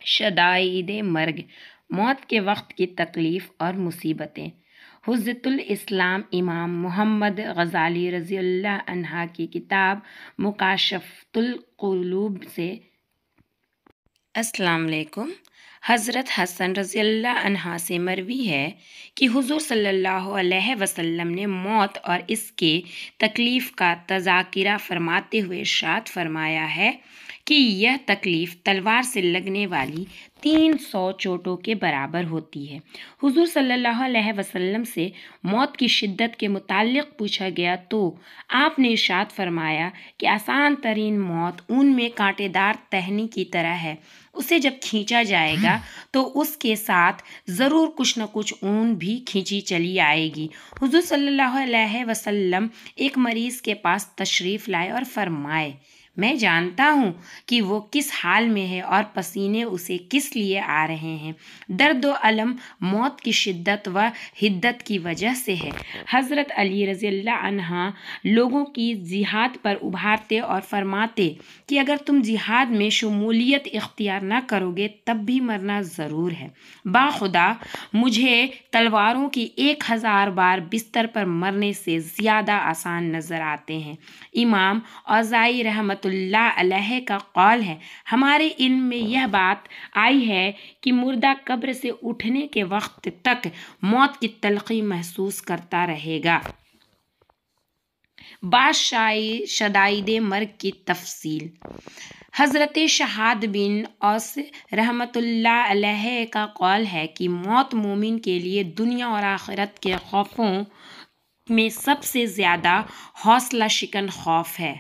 شدائد مرگ، موت کے وقت کی تکلیف اور مصیبتیں۔ حجۃ الاسلام امام محمد غزالی رضی اللہ عنہ کی کتاب مکاشفۃ القلوب سے۔ السلام علیکم۔ حضرت حسن رضی اللہ عنہ سے مروی ہے کہ حضور صلی اللہ علیہ وسلم نے موت اور اس کے تکلیف کا تذکرہ فرماتے ہوئے ارشاد فرمایا ہے کہ یہ تکلیف تلوار سے لگنے والی 300 چوٹوں کے برابر ہوتی ہے۔ حضور صلی اللہ علیہ وسلم سے موت کی شدت کے متعلق پوچھا گیا تو آپ نے ارشاد فرمایا کہ آسان ترین موت اون میں کانٹے دار ٹہنی کی طرح ہے۔ اسے جب کھینچا جائے گا تو اس کے ساتھ ضرور کچھ نہ کچھ اون بھی کھینچی چلی آئے گی۔ حضور صلی اللہ علیہ وسلم ایک مریض کے پاس تشریف لائے اور فرمائے، میں جانتا ہوں کہ وہ کس حال میں ہے اور پسینے اسے کس لیے آ رہے ہیں۔ درد و الم موت کی شدت و حدت کی وجہ سے ہے۔ حضرت علی رضی اللہ عنہ لوگوں کی جہاد پر ابھارتے اور فرماتے کہ اگر تم جہاد میں شمولیت اختیار نہ کرو گے تب بھی مرنا ضرور ہے۔ باخدا مجھے تلواروں کی 1000 بار بستر پر مرنے سے زیادہ آسان نظر آتے ہیں۔ امام اوزاعی رحمۃ اللہ علیہ کا قول ہے، ہمارے علم میں یہ بات آئی ہے کہ مردہ قبر سے اٹھنے کے وقت تک موت کی تلخی محسوس کرتا رہے گا۔ بعض شدائد مرگ کی تفصیل۔ حضرت شہاد بن اوس رحمۃ اللہ علیہ کا قول ہے کہ موت مومن کے لیے دنیا اور آخرت کے خوفوں میں سب سے زیادہ حوصلہ شکن خوف ہے۔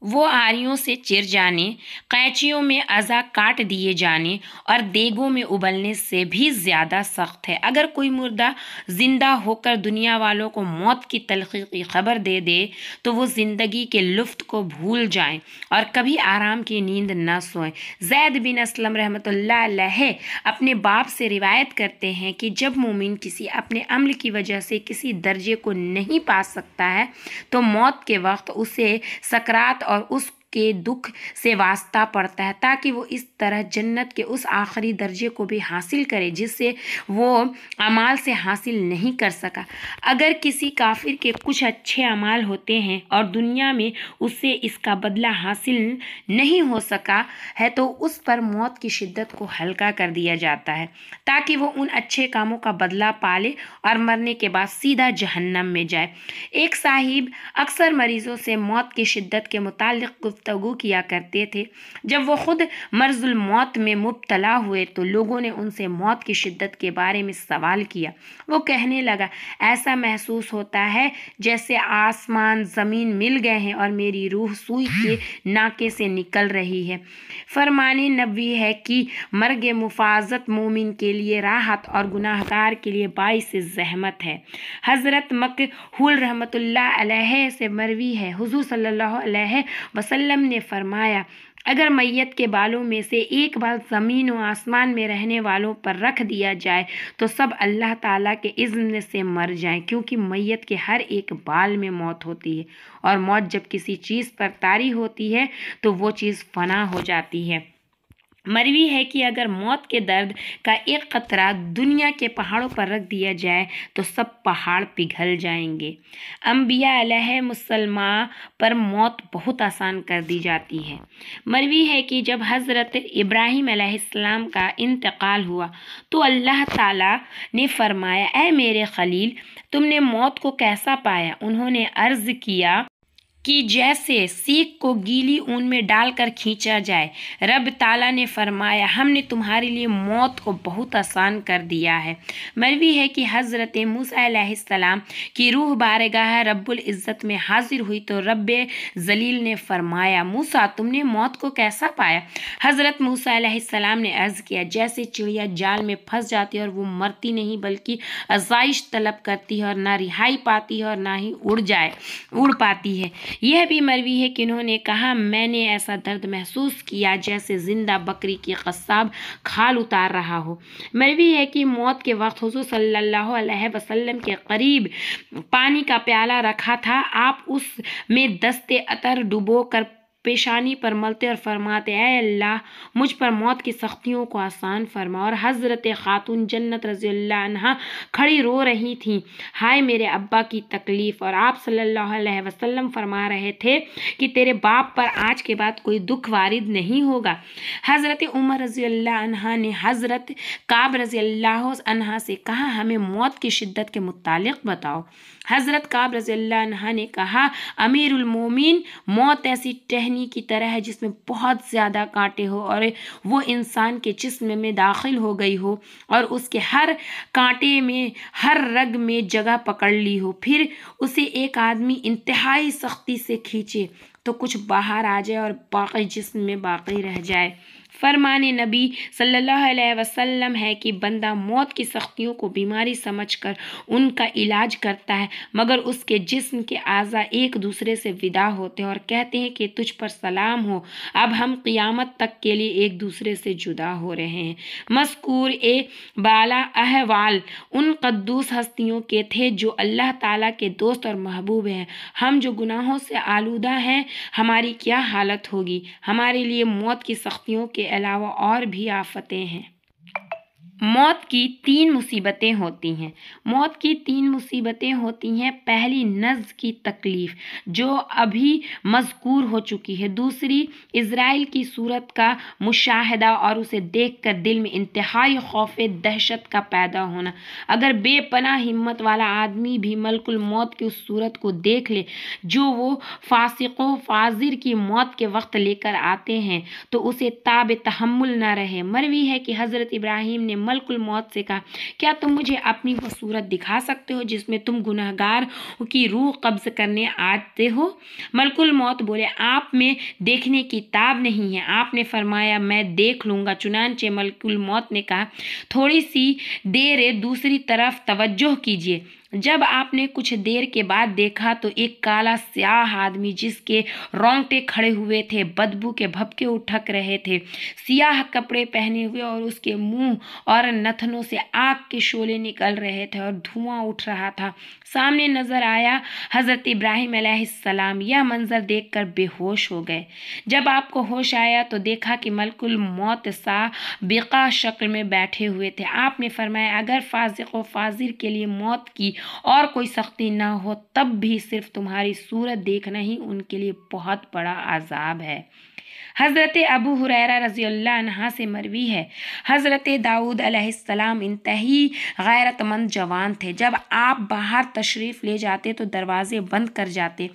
وہ آریوں سے چر جانے، قینچیوں میں اعضاء کاٹ دیے جانے اور دیگوں میں ابلنے سے بھی زیادہ سخت ہے۔ اگر کوئی مردہ زندہ ہو کر دنیا والوں کو موت کی تلخی کی خبر دے دے تو وہ زندگی کے لطف کو بھول جائیں اور کبھی آرام کی نیند نہ سوئیں۔ زید بن اسلم رحمۃ اللہ علیہ اپنے باپ سے روایت کرتے ہیں کہ جب مومن کسی اپنے عمل کی وجہ سے کسی درجے کو نہیں پا سکتا ہے تو موت کے وقت اسے سکرات اور اس کے دکھ سے واسطہ پڑتا ہے تاکہ وہ اس طرح جنت کے اس آخری درجے کو بھی حاصل کرے جسے وہ اعمال سے حاصل نہیں کر سکا۔ اگر کسی کافر کے کچھ اچھے اعمال ہوتے ہیں اور دنیا میں اسے اس کا بدلہ حاصل نہیں ہو سکا ہے تو اس پر موت کی شدت کو ہلکا کر دیا جاتا ہے تاکہ وہ ان اچھے کاموں کا بدلہ پالے اور مرنے کے بعد سیدھا جہنم میں جائے۔ ایک صاحب اکثر مریضوں سے موت کی شدت کے متعلق گفتگو کیا کرتے تھے۔ جب وہ خود مرض الموت میں مبتلا ہوئے تو لوگوں نے ان سے موت کی شدت کے بارے میں سوال کیا۔ وہ کہنے لگا، ایسا محسوس ہوتا ہے جیسے آسمان زمین مل گئے ہیں اور میری روح سوئی کے ناکے سے نکل رہی ہے۔ فرمان نبوی ہے کہ مرگ مفازت مومن کے لیے راحت اور گناہگار کے لیے باعث زحمت ہے۔ حضرت مکحول رحمۃ اللہ علیہ سے مروی ہے، حضور صلی اللہ علیہ وسلم نے فرمایا، اگر میت کے بالوں میں سے ایک بال زمین و آسمان میں رہنے والوں پر رکھ دیا جائے تو سب اللہ تعالیٰ کے اذن سے مر جائیں، کیونکہ میت کے ہر ایک بال میں موت ہوتی ہے اور موت جب کسی چیز پر طاری ہوتی ہے تو وہ چیز فنا ہو جاتی ہے۔ مروی ہے کہ اگر موت کے درد کا ایک قطرہ دنیا کے پہاڑوں پر رکھ دیا جائے تو سب پہاڑ پگھل جائیں گے۔ انبیاء علیہ السلام پر موت بہت آسان کر دی جاتی ہے۔ مروی ہے کہ جب حضرت ابراہیم علیہ السلام کا انتقال ہوا تو اللہ تعالیٰ نے فرمایا، اے میرے خلیل، تم نے موت کو کیسا پایا؟ انہوں نے عرض کیا کہ جیسے سیخ کو گیلی اون میں ڈال کر کھینچا جائے۔ رب تعالیٰ نے فرمایا، ہم نے تمہارے لیے موت کو بہت آسان کر دیا ہے۔ مروی ہے کہ حضرت موسیٰ علیہ السلام کی روح بارگاہ رب العزت میں حاضر ہوئی تو رب ذلیل نے فرمایا، موسیٰ تم نے موت کو کیسا پایا؟ حضرت موسیٰ علیہ السلام نے عرض کیا، جیسے چڑیا جال میں پھنس جاتی ہے اور وہ مرتی نہیں بلکہ آزائش طلب کرتی ہے اور نہ رہائی پاتی ہے اور نہ ہی اڑ پاتی ہے۔ یہ بھی مروی ہے کہ انہوں نے کہا، میں نے ایسا درد محسوس کیا جیسے زندہ بکری کی قصاب کھال اتار رہا ہو۔ مروی ہے کہ موت کے وقت حضور صلی اللہ علیہ وسلم کے قریب پانی کا پیالہ رکھا تھا، آپ اس میں دست عطر ڈبو کر پیشانی پر ملتے اور فرماتے اے اللہ مجھ پر موت کی سختیوں کو آسان فرما۔ اور حضرت خاتون جنت رضی اللہ عنہا کھڑی رو رہی تھیں، ہائے میرے ابا کی تکلیف، اور آپ صلی اللہ علیہ وسلم فرما رہے تھے کہ تیرے باپ پر آج کے بعد کوئی دکھ وارد نہیں ہوگا۔ حضرت عمر رضی اللہ عنہ نے حضرت کعب رضی اللہ عنہ سے کہا ہمیں موت کی شدت کے متعلق بتاؤ۔ حضرت کعب رضی اللہ عنہ نے کہا امیر المومنین، موت ایسی ٹہنی کی طرح ہے جس میں بہت زیادہ کانٹے ہو اور وہ انسان کے جسم میں داخل ہو گئی ہو اور اس کے ہر کانٹے میں ہر رگ میں جگہ پکڑ لی ہو، پھر اسے ایک آدمی انتہائی سختی سے کھینچے تو کچھ باہر آ جائے اور باقی جسم میں باقی رہ جائے۔ فرمان نبی صلی اللہ علیہ وسلم ہے کہ بندہ موت کی سختیوں کو بیماری سمجھ کر ان کا علاج کرتا ہے، مگر اس کے جسم کے اعضاء ایک دوسرے سے ودا ہوتے ہیں اور کہتے ہیں کہ تجھ پر سلام ہو، اب ہم قیامت تک کے لیے ایک دوسرے سے جدا ہو رہے ہیں۔ مذکور بالا احوال ان قدوس ہستیوں کے تھے جو اللہ تعالیٰ کے دوست اور محبوب ہیں۔ ہم جو گناہوں سے آلودہ ہیں ہماری کیا حالت ہوگی؟ ہمارے لیے موت کی سختیوں کے علاوہ اور بھی آفتیں ہیں۔ موت کی 3 مصیبتیں ہوتی ہیں۔ موت کی 3 مصیبتیں ہوتی ہیں۔ پہلی نزع کی تکلیف جو ابھی مذکور ہو چکی ہے، دوسری عزرائیل کی صورت کا مشاہدہ اور اسے دیکھ کر دل میں انتہائی خوف دہشت کا پیدا ہونا۔ اگر بے پناہ ہمت والا آدمی بھی ملک الموت کی اس صورت کو دیکھ لے جو وہ فاسق و فاجر کی موت کے وقت لے کر آتے ہیں تو اسے تاب تحمل نہ رہے۔ مروی ہے کہ حضرت ابراہیم نے ملک الموت سے کہا کیا تم مجھے اپنی وہ صورت دکھا سکتے ہو جس میں تم گنہگار کی روح قبض کرنے آتے ہو؟ ملک الموت بولے آپ میں دیکھنے کی تاب نہیں ہے۔ آپ نے فرمایا میں دیکھ لوں گا۔ چنانچہ ملک الموت نے کہا تھوڑی سی دیر دوسری طرف توجہ کیجیے۔ جب آپ نے کچھ دیر کے بعد دیکھا تو ایک کالا سیاہ آدمی جس کے رونگٹے کھڑے ہوئے تھے، بدبو کے بھپکے اٹھک رہے تھے، سیاہ کپڑے پہنے ہوئے اور اس کے منہ اور نتنوں سے آگ کے شعلے نکل رہے تھے اور دھواں اٹھ رہا تھا، سامنے نظر آیا۔ حضرت ابراہیم علیہ السلام یہ منظر دیکھ کر بے ہوش ہو گئے۔ جب آپ کو ہوش آیا تو دیکھا کہ ملک الموت سابقہ شکل میں بیٹھے ہوئے تھے۔ آپ نے فرمایا اگر فاسق و فاجر کے لیے موت کی اور کوئی سختی نہ ہو تب بھی صرف تمہاری صورت دیکھنا ہی ان کے لیے بہت بڑا عذاب ہے۔ حضرت ابو ہریرہ رضی اللہ عنہ سے مروی ہے حضرت داؤد علیہ السلام انتہائی غیرت مند جوان تھے۔ جب آپ باہر تشریف لے جاتے تو دروازے بند کر جاتے۔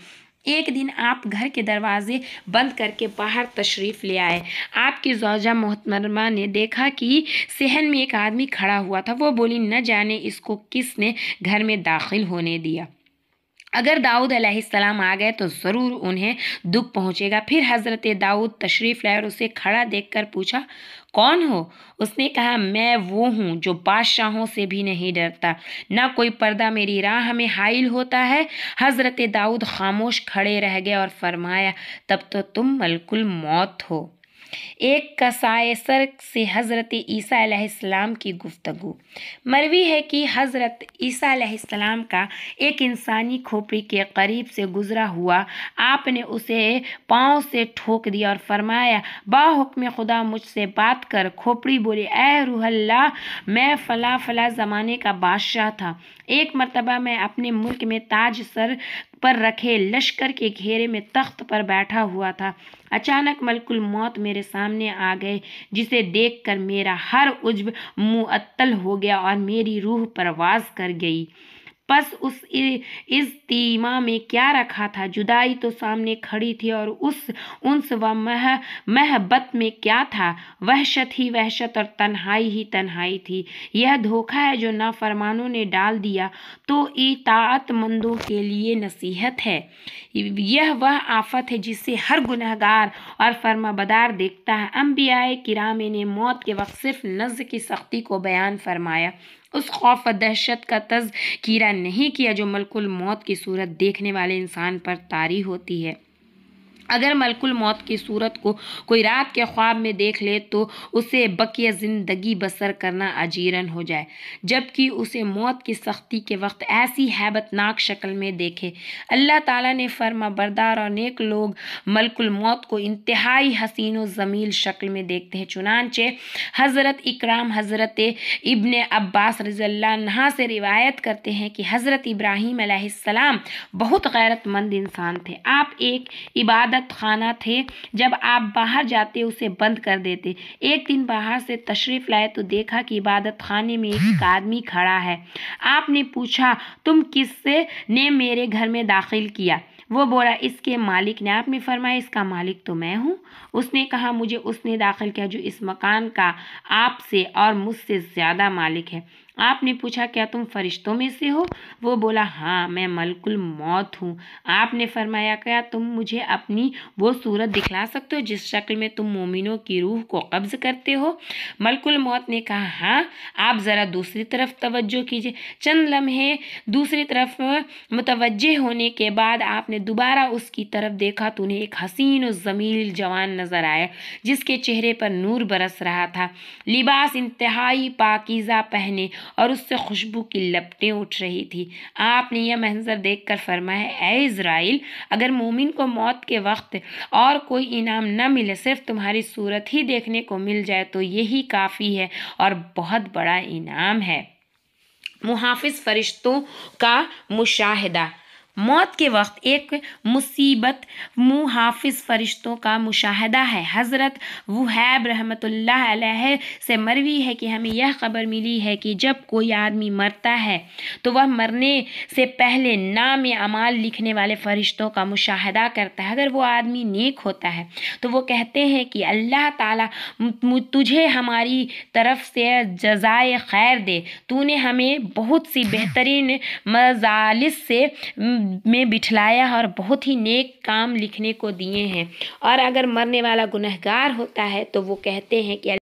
ایک دن آپ گھر کے دروازے بند کر کے باہر تشریف لے آئے۔ آپ کی زوجہ محترمہ نے دیکھا کہ صحن میں ایک آدمی کھڑا ہوا تھا۔ وہ بولی نہ جانے اس کو کس نے گھر میں داخل ہونے دیا، اگر داؤد علیہ السلام آ گئے تو ضرور انہیں دکھ پہنچے گا۔ پھر حضرت داؤد تشریف لائے اور اسے کھڑا دیکھ کر پوچھا کون ہو؟ اس نے کہا میں وہ ہوں جو بادشاہوں سے بھی نہیں ڈرتا، نہ کوئی پردہ میری راہ میں حائل ہوتا ہے۔ حضرت داؤد خاموش کھڑے رہ گئے اور فرمایا تب تو تم ملک الموت ہو۔ ایک قصائصر سے حضرت عیسیٰ علیہ السلام کی گفتگو۔ مروی ہے کہ حضرت عیسیٰ علیہ السلام کا ایک انسانی کھوپڑی کے قریب سے گزرا ہوا، آپ نے اسے پاؤں سے ٹھوک دیا اور فرمایا با حکم خدا مجھ سے بات کر۔ کھوپڑی بولی اے روح اللہ، میں فلاں فلاں زمانے کا بادشاہ تھا، ایک مرتبہ میں اپنے ملک میں تاج سر پر رکھے لشکر کے گھیرے میں تخت پر بیٹھا ہوا تھا، اچانک ملک الموت میرے سامنے آ گئے جسے دیکھ کر میرا ہر عجب معطل ہو گیا اور میری روح پرواز کر گئی۔ پس اس اجتماع میں کیا رکھا تھا؟ جدائی تو سامنے کھڑی تھی اور اس انس و محبت میں کیا تھا؟ وحشت ہی وحشت اور تنہائی ہی تنہائی تھی۔ یہ دھوکہ ہے جو نافرمانوں نے ڈال دیا تو اطاعت مندوں کے لیے نصیحت ہے۔ یہ وہ آفت ہے جسے ہر گنہگار اور فرما بدار دیکھتا ہے۔ انبیاء کرام نے موت کے وقت صرف نزع کی سختی کو بیان فرمایا، اس خوف و دہشت کا تذکرہ نہیں کیا جو ملک الموت کی صورت دیکھنے والے انسان پر طاری ہوتی ہے۔ اگر ملک الموت کی صورت کو کوئی رات کے خواب میں دیکھ لے تو اسے بقیہ زندگی بسر کرنا اجیرن ہو جائے، جبکہ اسے موت کی سختی کے وقت ایسی ہیبت ناک شکل میں دیکھے۔ اللہ تعالیٰ نے فرما بردار اور نیک لوگ ملک الموت کو انتہائی حسین و جمیل شکل میں دیکھتے ہیں۔ چنانچہ حضرت اکرام حضرت ابن عباس رضی اللہ عنہ سے روایت کرتے ہیں کہ حضرت ابراہیم علیہ السلام بہت غیرت مند انسان تھے۔ آپ ایک عبادت خانہ تھے، جب آپ باہر جاتے اسے بند کر دیتے۔ ایک دن باہر سے تشریف لائے تو دیکھا کہ عبادت خانے میں ایک آدمی کھڑا ہے۔ آپ نے پوچھا تم کس نے میرے گھر میں داخل کیا؟ وہ بولا اس کے مالک نے۔ آپ نے فرمایا اس کا مالک تو میں ہوں۔ اس نے کہا مجھے اس نے داخل کیا جو اس مکان کا آپ سے اور مجھ سے زیادہ مالک ہے۔ آپ نے پوچھا کیا تم فرشتوں میں سے ہو؟ وہ بولا ہاں میں ملک الموت ہوں۔ آپ نے فرمایا کیا تم مجھے اپنی وہ صورت دکھلا سکتے ہو جس شکل میں تم مومنوں کی روح کو قبض کرتے ہو؟ ملک الموت نے کہا ہاں۔ آپ ذرا دوسری طرف توجہ کیجیے۔ چند لمحے دوسری طرف متوجہ ہونے کے بعد آپ نے دوبارہ اس کی طرف دیکھا تو انہیں ایک حسین و جمیل جوان نظر آیا جس کے چہرے پر نور برس رہا تھا، لباس انتہائی پاکیزہ پہنے اور اس سے خوشبو کی لپٹیں اٹھ رہی تھی۔ آپ نے یہ منظر دیکھ کر فرمایا اے اسرائیل، اگر مومن کو موت کے وقت اور کوئی انعام نہ ملے، صرف تمہاری صورت ہی دیکھنے کو مل جائے تو یہی کافی ہے اور بہت بڑا انعام ہے۔ محافظ فرشتوں کا مشاہدہ۔ موت کے وقت ایک مصیبت محافظ فرشتوں کا مشاہدہ ہے۔ حضرت وہیب رحمۃ اللہ علیہ سے مروی ہے کہ ہمیں یہ خبر ملی ہے کہ جب کوئی آدمی مرتا ہے تو وہ مرنے سے پہلے نام اعمال لکھنے والے فرشتوں کا مشاہدہ کرتا ہے۔ اگر وہ آدمی نیک ہوتا ہے تو وہ کہتے ہیں کہ اللہ تعالیٰ تجھے ہماری طرف سے جزائے خیر دے، تو نے ہمیں بہت سی بہترین مجالس میں بٹھلایا اور بہت ہی نیک کام لکھنے کو دیے ہیں۔ اور اگر مرنے والا گنہگار ہوتا ہے تو وہ کہتے ہیں کہ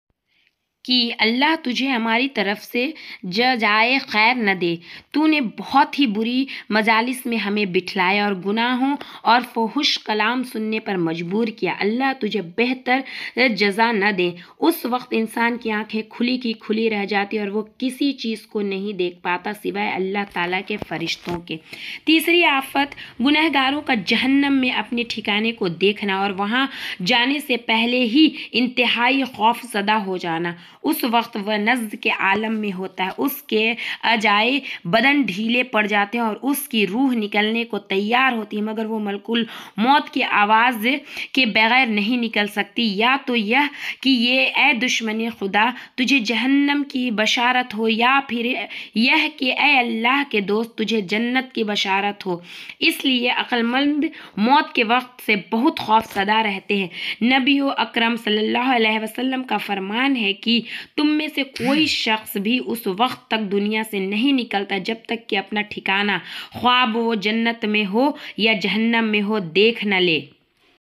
اللہ تجھے ہماری طرف سے جزائے خیر نہ دے، تو نے بہت ہی بری مجالس میں ہمیں بٹھلایا اور گناہوں اور فحش کلام سننے پر مجبور کیا، اللہ تجھے بہتر جزا نہ دے۔ اس وقت انسان کی آنکھیں کھلی کی کھلی رہ جاتی اور وہ کسی چیز کو نہیں دیکھ پاتا سوائے اللہ تعالیٰ کے فرشتوں کے۔ تیسری آفت گنہگاروں کا جہنم میں اپنے ٹھکانے کو دیکھنا اور وہاں جانے سے پہلے ہی انتہائی خوف زدہ ہو جانا۔ اس وقت وہ نزد کے عالم میں ہوتا ہے، اس کے اعضائے بدن ڈھیلے پڑ جاتے ہیں اور اس کی روح نکلنے کو تیار ہوتی ہے، مگر وہ ملک الموت کی آواز کے بغیر نہیں نکل سکتی۔ یا تو یہ کہ یہ اے دشمن خدا تجھے جہنم کی بشارت ہو، یا پھر یہ کہ اے اللہ کے دوست تجھے جنت کی بشارت ہو۔ اس لیے عقل مند موت کے وقت سے بہت خوف زدہ رہتے ہیں۔ نبی اکرم صلی اللہ علیہ وسلم کا فرمان ہے کہ تم میں سے کوئی شخص بھی اس وقت تک دنیا سے نہیں نکلتا جب تک کہ اپنا ٹھکانہ، خواہ وہ جنت میں ہو یا جہنم میں ہو، دیکھ نہ لے۔